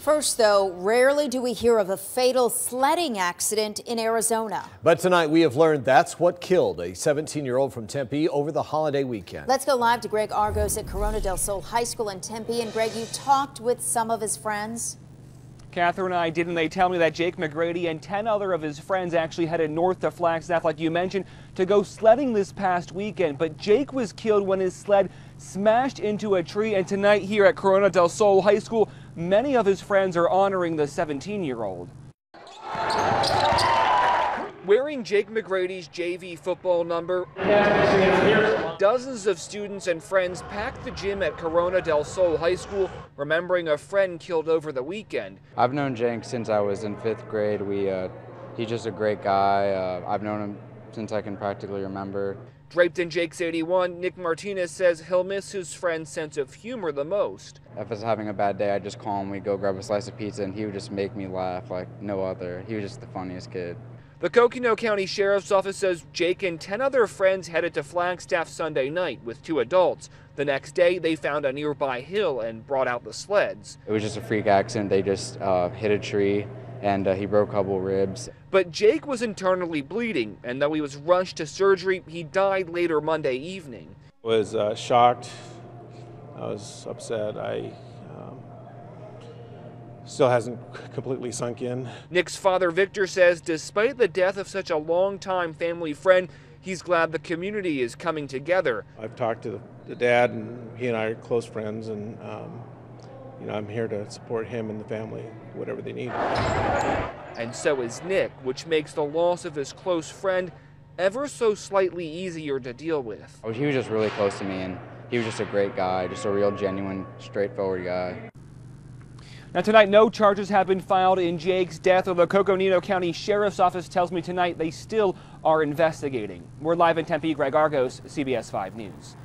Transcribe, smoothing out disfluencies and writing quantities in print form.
First, though, rarely do we hear of a fatal sledding accident in Arizona. But tonight we have learned that's what killed a 17-year-old from Tempe over the holiday weekend. Let's go live to Greg Argos at Corona del Sol High School in Tempe. And Greg, you talked with some of his friends. Catherine and I did, and they tell me that Jake McGrady and 10 other of his friends actually headed north to Flagstaff, like you mentioned, to go sledding this past weekend. But Jake was killed when his sled smashed into a tree, and tonight here at Corona del Sol High School, many of his friends are honoring the 17-year-old. Wearing Jake McGrady's JV football number, dozens of students and friends packed the gym at Corona del Sol High School, remembering a friend killed over the weekend. I've known Jake since I was in 5th grade. He's just a great guy. I've known him since I can practically remember. Draped in Jake's 81, Nick Martinez says he'll miss his friend's sense of humor the most. If I was having a bad day, I'd just call him, we'd go grab a slice of pizza, and he would just make me laugh like no other. He was just the funniest kid. The Coconino County Sheriff's Office says Jake and 10 other friends headed to Flagstaff Sunday night with 2 adults. The next day, they found a nearby hill and brought out the sleds. It was just a freak accident. They just hit a tree, and he broke a couple ribs. But Jake was internally bleeding, and though he was rushed to surgery, he died later Monday evening. I was shocked. I was upset. Still hasn't completely sunk in. Nick's father, Victor, says despite the death of such a longtime family friend, he's glad the community is coming together. I've talked to the dad, and he and I are close friends, and I'm here to support him and the family, whatever they need. And so is Nick, which makes the loss of his close friend ever so slightly easier to deal with. He was just really close to me, and he was just a great guy, just a real genuine, straightforward guy. Now tonight, no charges have been filed in Jake's death, or the Coconino County Sheriff's Office tells me tonight they still are investigating. We're live in Tempe, Greg Argos, CBS 5 News.